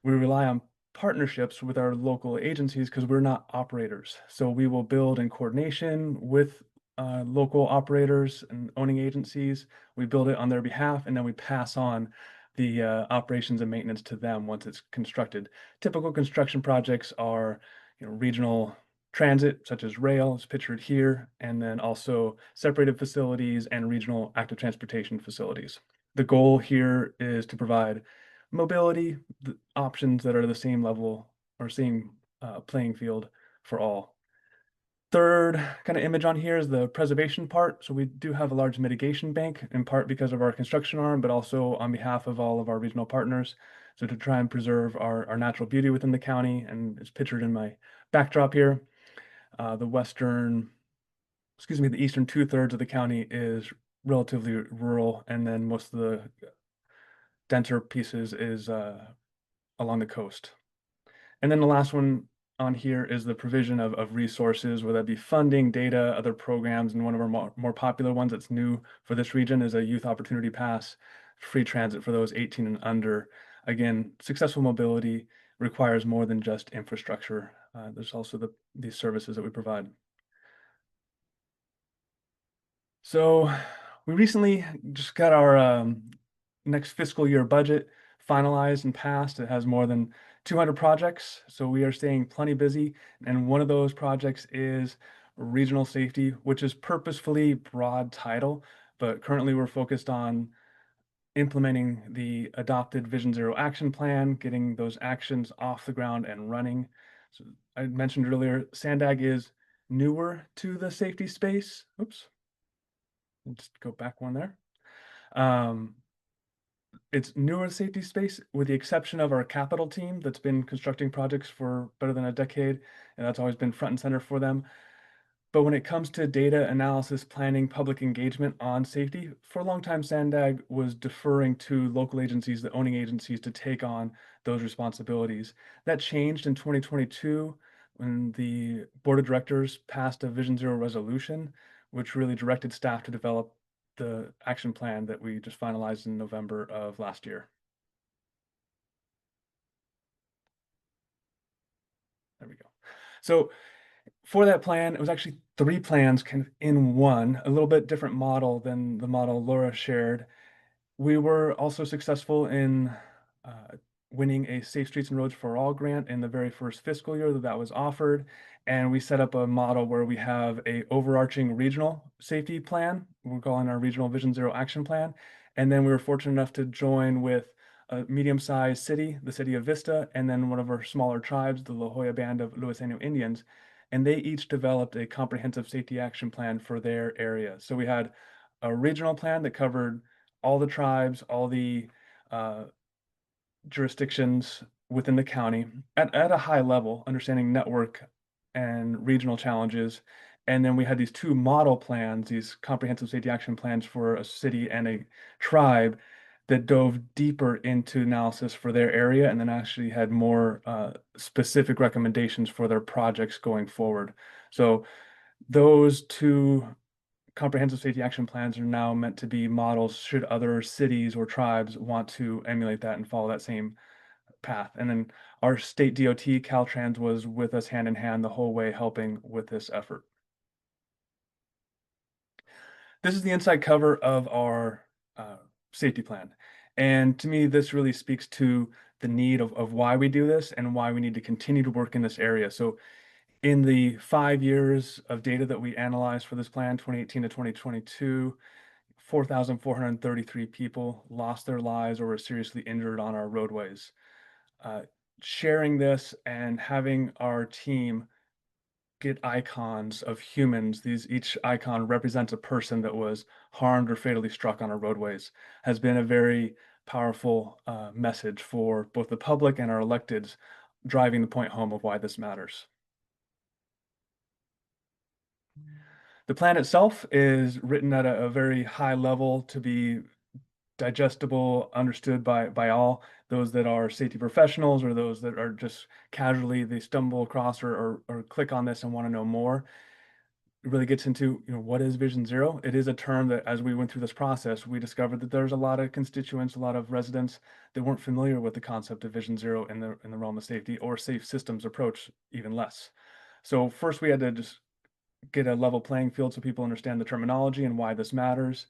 We rely on partnerships with our local agencies because we're not operators. So we will build in coordination with local operators and owning agencies. We build it on their behalf, and then we pass on the operations and maintenance to them once it's constructed. Typical construction projects are, regional transit, such as rail, is pictured here, and then also separated facilities and regional active transportation facilities. The goal here is to provide mobility, the options that are the same level or same playing field for all. Third kind of image on here is the preservation part. So we do have a large mitigation bank, in part because of our construction arm, but also on behalf of all of our regional partners. So to try and preserve our natural beauty within the county, and it's pictured in my backdrop here. The eastern 2/3 of the county is relatively rural, and then most of the denser pieces is along the coast. And then the last one on here is the provision of resources, whether that be funding, data, other programs. And one of our more popular ones that's new for this region is a youth opportunity pass, free transit for those 18 and under. Again, successful mobility requires more than just infrastructure. There's also these services that we provide. So we recently just got our next fiscal year budget finalized and passed. It has more than 200 projects, so we are staying plenty busy. And one of those projects is regional safety, which is purposefully broad title, but currently we're focused on implementing the adopted Vision Zero action plan, getting those actions off the ground and running. So I mentioned earlier, SANDAG is newer to the safety space. Oops. Just go back one there. It's newer safety space, with the exception of our capital team that's been constructing projects for better than a decade, and that's always been front and center for them. But when it comes to data analysis, planning, public engagement on safety, for a long time, SANDAG was deferring to local agencies, the owning agencies, to take on those responsibilities. That changed in 2022 when the board of directors passed a Vision Zero resolution, which really directed staff to develop the action plan that we just finalized in November of last year. There we go. So for that plan, it was actually 3 plans kind of in one, a little bit different model than the model Laura shared. We were also successful in winning a Safe Streets and Roads for All grant in the very first fiscal year that was offered. And we set up a model where we have a overarching regional safety plan. We're calling our Regional Vision Zero Action Plan. And then we were fortunate enough to join with a medium-sized city, the city of Vista, and then one of our smaller tribes, the La Jolla Band of Luiseno Indians. And they each developed a comprehensive safety action plan for their area. So we had a regional plan that covered all the tribes, all the jurisdictions within the county at a high level, understanding network and regional challenges. And then we had these 2 model plans, these comprehensive safety action plans for a city and a tribe that dove deeper into analysis for their area, and then actually had more specific recommendations for their projects going forward. So those 2 comprehensive safety action plans are now meant to be models should other cities or tribes want to emulate that and follow that same path. And then our state DOT, Caltrans, was with us hand in hand the whole way, helping with this effort. This is the inside cover of our safety plan. And to me, this really speaks to the need of why we do this and why we need to continue to work in this area. So in the 5 years of data that we analyzed for this plan, 2018 to 2022, 4,433 people lost their lives or were seriously injured on our roadways. Sharing this and having our team get icons of humans, each icon represents a person that was harmed or fatally struck on our roadways, has been a very powerful message for both the public and our electeds, driving the point home of why this matters. The plan itself is written at a very high level to be digestible, understood by all, those that are safety professionals or those that are just casually, they stumble across or click on this and want to know more. It really gets into, what is Vision Zero? It is a term that as we went through this process, we discovered that there's a lot of constituents, a lot of residents that weren't familiar with the concept of Vision Zero in the realm of safety, or safe systems approach even less. So first we had to just get a level playing field so people understand the terminology and why this matters.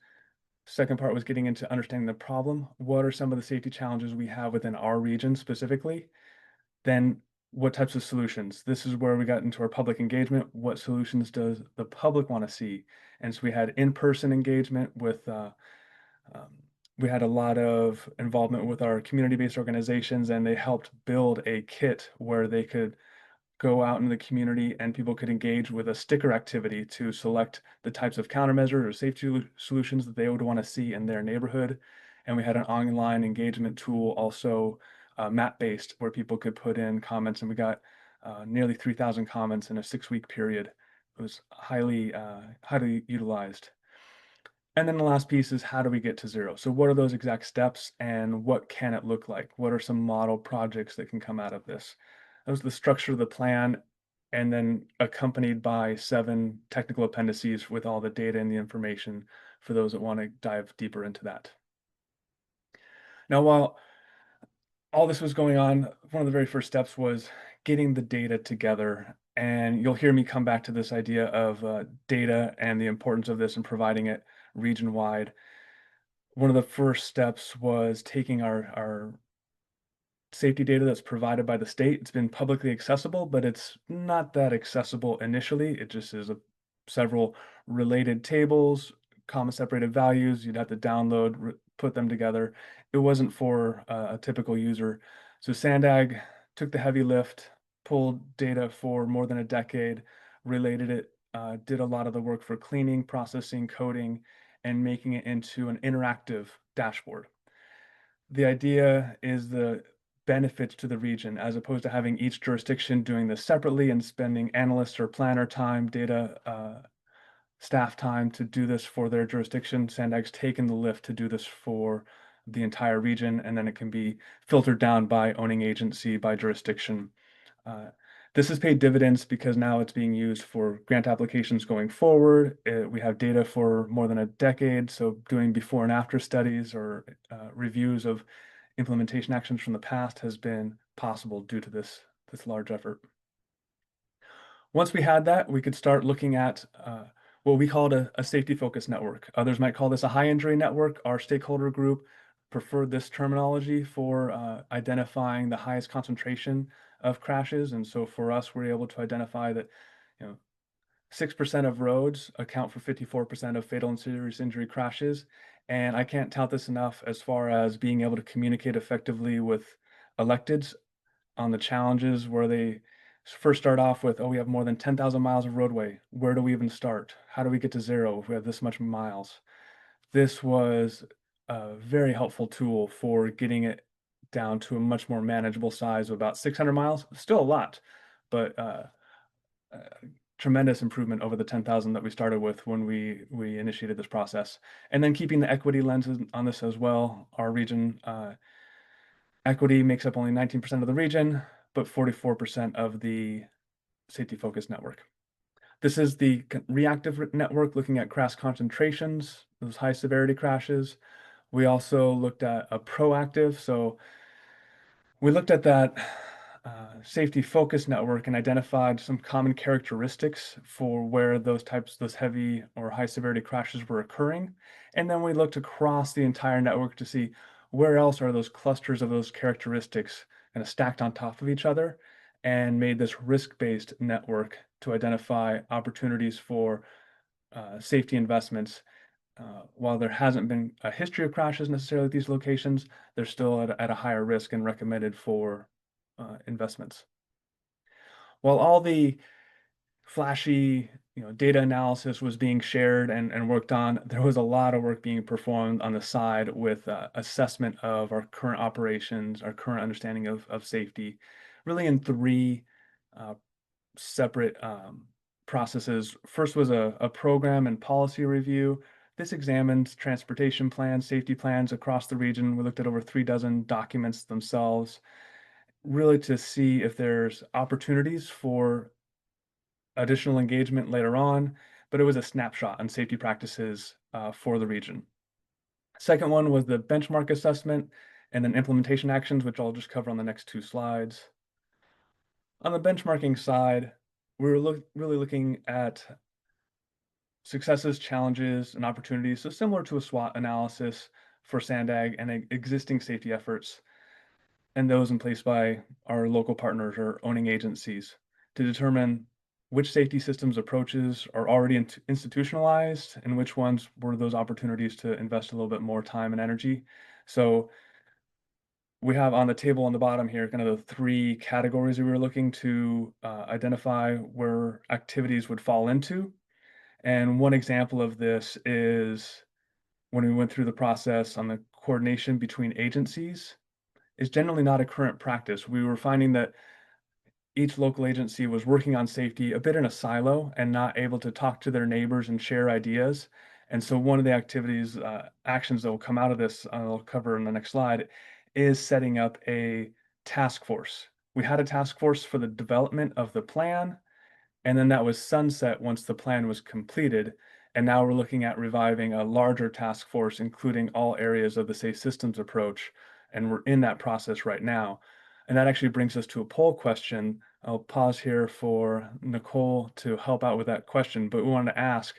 Second part was getting into understanding the problem. What are some of the safety challenges we have within our region specifically? Then what types of solutions? This is where we got into our public engagement. What solutions does the public want to see? And so we had in-person engagement with, we had a lot of involvement with our community-based organizations, and they helped build a kit where they could go out in the community and people could engage with a sticker activity to select the types of countermeasures or safety solutions that they would want to see in their neighborhood. And we had an online engagement tool also map-based where people could put in comments, and we got nearly 3,000 comments in a 6-week period. It was highly utilized. And then the last piece is, how do we get to zero? So what are those exact steps and what can it look like? What are some model projects that can come out of this? That was the structure of the plan, and then accompanied by 7 technical appendices with all the data and the information for those that want to dive deeper into that. Now, while all this was going on, one of the very first steps was getting the data together. And you'll hear me come back to this idea of data and the importance of this and providing it region-wide. One of the first steps was taking our safety data that's provided by the state. It's been publicly accessible, but it's not that accessible initially. It just is several related tables, comma separated values. You'd have to download, put them together. It wasn't for a typical user. So Sandag took the heavy lift, pulled data for more than a decade, related it, did a lot of the work for cleaning, processing, coding, and making it into an interactive dashboard. The idea is the benefits to the region, as opposed to having each jurisdiction doing this separately and spending analysts or planner time, data staff time to do this for their jurisdiction. Sandag's taken the lift to do this for the entire region, and then it can be filtered down by owning agency, by jurisdiction. This has paid dividends because now it's being used for grant applications going forward. We have data for more than a decade, so doing before and after studies or reviews of implementation actions from the past has been possible due to this large effort. Once we had that, we could start looking at what we called a safety focused network. Others might call this a high injury network. Our stakeholder group preferred this terminology for identifying the highest concentration of crashes. And so for us, we're able to identify that 6% of roads account for 54% of fatal and serious injury crashes. And I can't tout this enough as far as being able to communicate effectively with electeds on the challenges where they first start off with, oh, we have more than 10,000 miles of roadway. Where do we even start? How do we get to zero if we have this much miles? This was a very helpful tool for getting it down to a much more manageable size of about 600 miles. Still a lot, but tremendous improvement over the 10,000 that we started with when we initiated this process. And then keeping the equity lenses on this as well. Our region equity makes up only 19% of the region, but 44% of the safety focused network. This is the reactive network looking at crash concentrations, those high severity crashes. We also looked at a proactive. So we looked at that safety focused network and identified some common characteristics for where those heavy or high severity crashes were occurring. And then we looked across the entire network to see where else are those clusters of those characteristics kind of stacked on top of each other, and made this risk-based network to identify opportunities for safety investments. While there hasn't been a history of crashes necessarily at these locations, they're still at a higher risk and recommended for investments. While all the flashy, data analysis was being shared and worked on, there was a lot of work being performed on the side with assessment of our current operations, our current understanding of safety, really in three separate processes. First was a program and policy review. This examined transportation plans, safety plans across the region. We looked at over 36 documents themselves, really to see if there's opportunities for additional engagement later on, but it was a snapshot on safety practices for the region. Second one was the benchmark assessment and then implementation actions, which I'll just cover on the next 2 slides. On the benchmarking side, we were really looking at successes, challenges, and opportunities. So similar to a SWOT analysis for SANDAG and existing safety efforts, and those in place by our local partners or owning agencies to determine which safety systems approaches are already institutionalized and which ones were those opportunities to invest a little bit more time and energy. So we have on the table on the bottom here kind of the 3 categories that we were looking to identify where activities would fall into. And one example of this is when we went through the process on the coordination between agencies is generally not a current practice. We were finding that each local agency was working on safety a bit in a silo and not able to talk to their neighbors and share ideas. And so one of the activities, actions that will come out of this, I'll cover in the next slide, is setting up a task force. We had a task force for the development of the plan, and then that was sunset once the plan was completed. And now we're looking at reviving a larger task force, including all areas of the safe systems approach. And we're in that process right now. And that actually brings us to a poll question. I'll pause here for Nicole to help out with that question, but we wanted to ask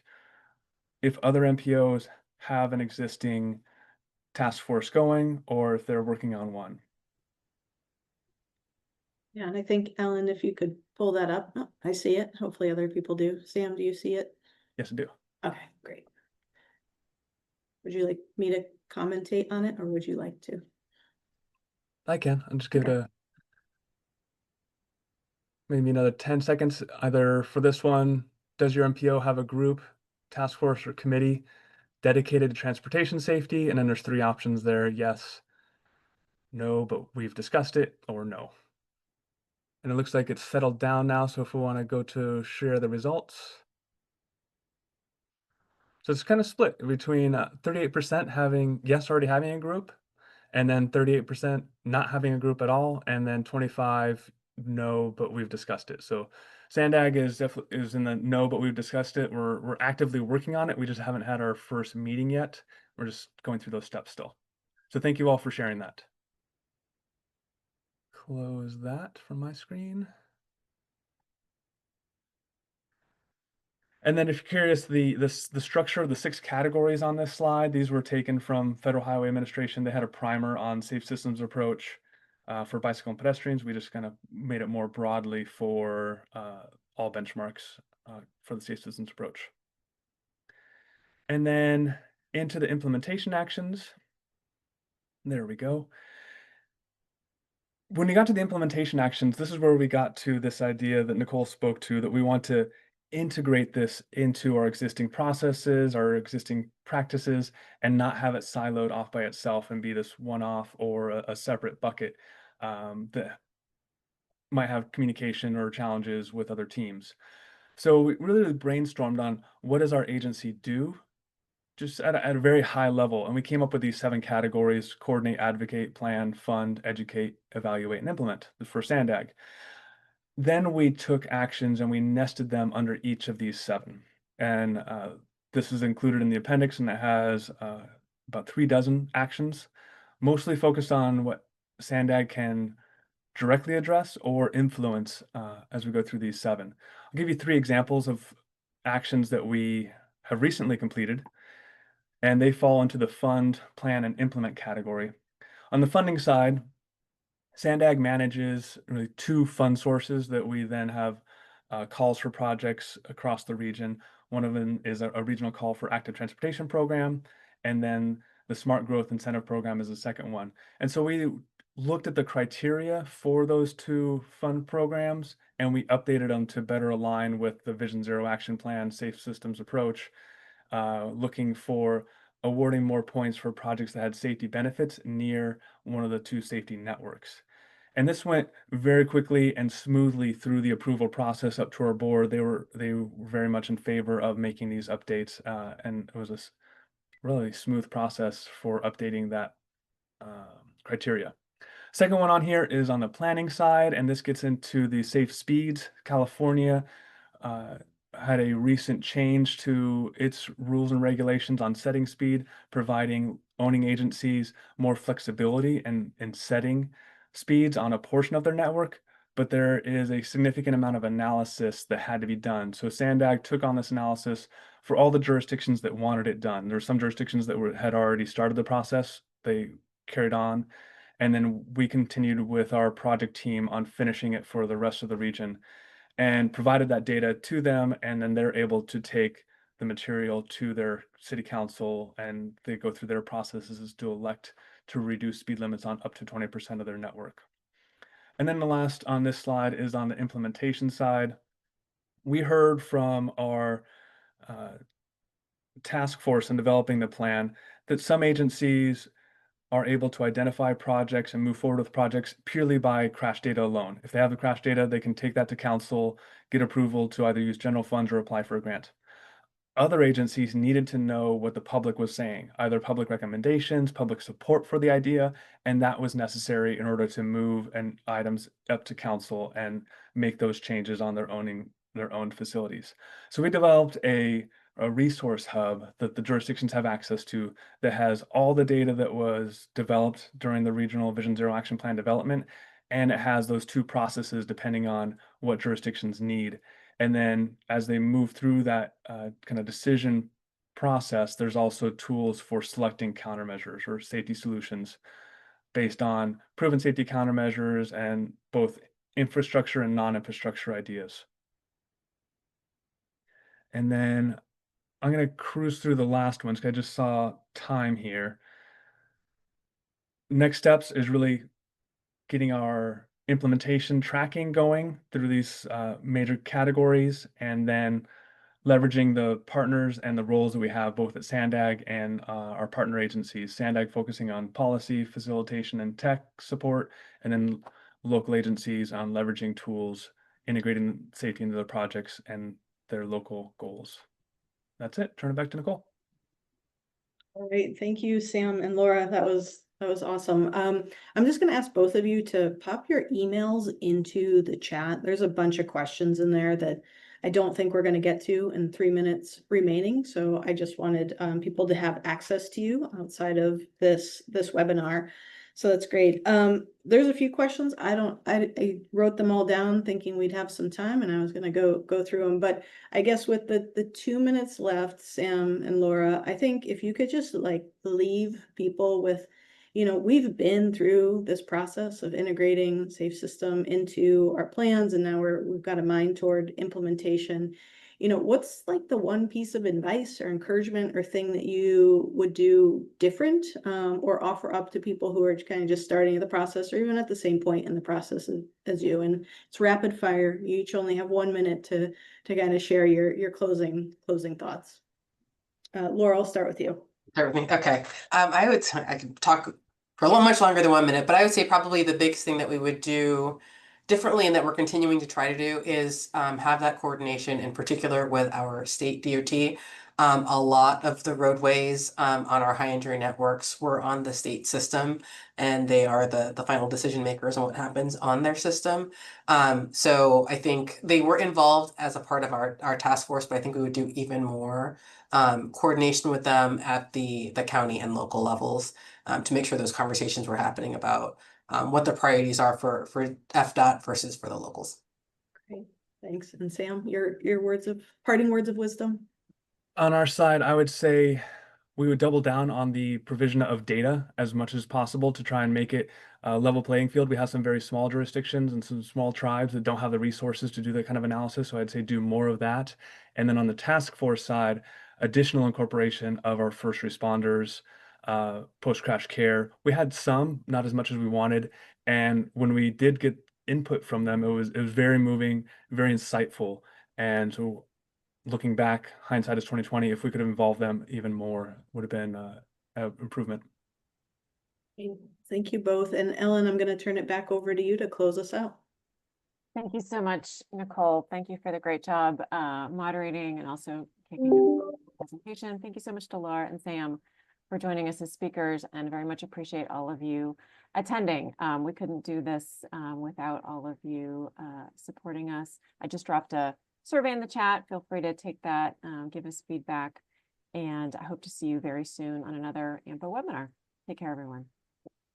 if other MPOs have an existing task force going or if they're working on one. Yeah, and I think, Ellen, if you could pull that up. Oh, I see it. Hopefully other people do. Sam, do you see it? Yes, I do. Okay, great. Would you like me to commentate on it, or would you like to? I can. I'll just give it Okay. a maybe another 10 seconds, either for this one, does your MPO have a group, task force, or committee dedicated to transportation safety? And then there's 3 options there, yes, no, but we've discussed it, or no. And it looks like it's settled down now, so if we want to go to share the results. So it's kind of split between 38% having, yes, already having a group, and then 38% not having a group at all, and then 25 no, but we've discussed it. So Sandag is definitely in the no, but we've discussed it. We're actively working on it. We just haven't had our first meeting yet. We're just going through those steps still. So thank you all for sharing that. Close that from my screen. And then if you're curious, the structure of the 6 categories on this slide, these were taken from Federal Highway Administration. They had a primer on safe systems approach for bicycle and pedestrians. We just kind of made it more broadly for all benchmarks for the safe systems approach. And then into the implementation actions. There we go. When we got to the implementation actions, this is where we got to this idea that Nicole spoke to, that we want to integrate this into our existing processes, our existing practices, and not have it siloed off by itself and be this one-off or a separate bucket that might have communication or challenges with other teams. So we really brainstormed on what does our agency do, just at a very high level. And we came up with these 7 categories: coordinate, advocate, plan, fund, educate, evaluate, and implement for SANDAG. Then we took actions and we nested them under each of these 7. And this is included in the appendix, and it has about 36 actions, mostly focused on what SANDAG can directly address or influence as we go through these 7. I'll give you 3 examples of actions that we have recently completed, and they fall into the fund, plan, and implement category. On the funding side, SANDAG manages really two fund sources that we then have calls for projects across the region. One of them is a regional call for active transportation program, and then the Smart Growth Incentive Program is the second one. And so we looked at the criteria for those two fund programs, and we updated them to better align with the Vision Zero Action Plan Safe Systems approach, looking for awarding more points for projects that had safety benefits near one of the two safety networks. And this went very quickly and smoothly through the approval process up to our board. They were very much in favor of making these updates, and it was a really smooth process for updating that criteria. Second one on here is on the planning side, and this gets into the safe speeds. California had a recent change to its rules and regulations on setting speed, providing owning agencies more flexibility in setting speeds on a portion of their network, but there is a significant amount of analysis that had to be done. So SANDAG took on this analysis for all the jurisdictions that wanted it done. There were some jurisdictions that had already started the process. They carried on. And then we continued with our project team on finishing it for the rest of the region and provided that data to them. And then they're able to take the material to their city council, and they go through their processes to elect to reduce speed limits on up to 20% of their network. And then the last on this slide is on the implementation side. We heard from our task force in developing the plan that some agencies are able to identify projects and move forward with projects purely by crash data alone. If they have the crash data, they can take that to council, get approval to either use general funds or apply for a grant. Other agencies needed to know what the public was saying, either public recommendations, public support for the idea, and that was necessary in order to move items up to council and make those changes on their own facilities. So we developed a resource hub that the jurisdictions have access to that has all the data that was developed during the regional Vision Zero Action Plan development, and it has those two processes depending on what jurisdictions need. And then as they move through that kind of decision process, there's also tools for selecting countermeasures or safety solutions based on proven safety countermeasures and both infrastructure and non-infrastructure ideas. And then I'm going to cruise through the last ones because I just saw time here. Next steps is really getting our implementation tracking going through these major categories, and then leveraging the partners and the roles that we have both at SANDAG and our partner agencies. SANDAG focusing on policy, facilitation, and tech support, and then local agencies on leveraging tools, integrating safety into the projects and their local goals. That's it. Turn it back to Nicole. All right, thank you, Sam and Laura. That was awesome. I'm just going to ask both of you to pop your emails into the chat. There's a bunch of questions in there that I don't think we're going to get to in 3 minutes remaining. So I just wanted people to have access to you outside of this webinar. So that's great. There's a few questions. I wrote them all down thinking we'd have some time, and I was going to go through them. But I guess with the 2 minutes left, Sam and Laura, I think if you could just like leave people with, we've been through this process of integrating Safe System into our plans, and now we've got a mind toward implementation. What's like the one piece of advice or encouragement or thing that you would do different or offer up to people who are kind of just starting the process or even at the same point in the process as you? And it's rapid fire. You each only have 1 minute to kind of share your closing thoughts. Laura, I'll start with you. Okay. I could talk for a little much longer than 1 minute, but I would say probably the biggest thing that we would do differently and that we're continuing to try to do is have that coordination in particular with our state DOT. A lot of the roadways on our high injury networks were on the state system, and they are the final decision makers on what happens on their system. So I think they were involved as a part of our task force, but I think we would do even more coordination with them at the county and local levels to make sure those conversations were happening about what the priorities are for FDOT versus for the locals. Great, thanks. And Sam, your parting words of wisdom. On our side, I would say we would double down on the provision of data as much as possible to try and make it a level playing field. We have some very small jurisdictions and some small tribes that don't have the resources to do that kind of analysis. So I'd say do more of that. And then on the task force side, additional incorporation of our first responders, post-crash care. We had some, not as much as we wanted. And when we did get input from them, it was very moving, very insightful. And so looking back, hindsight is 2020. If we could have involved them even more, would have been an improvement. Thank you both. And Ellen, I'm going to turn it back over to you to close us out. Thank you so much, Nicole. Thank you for the great job moderating and also kicking off the presentation. Thank you so much to Laura and Sam for joining us as speakers, and very much appreciate all of you attending. We couldn't do this without all of you supporting us. I just dropped a survey in the chat. Feel free to take that, give us feedback, and I hope to see you very soon on another AMPO webinar. Take care, everyone.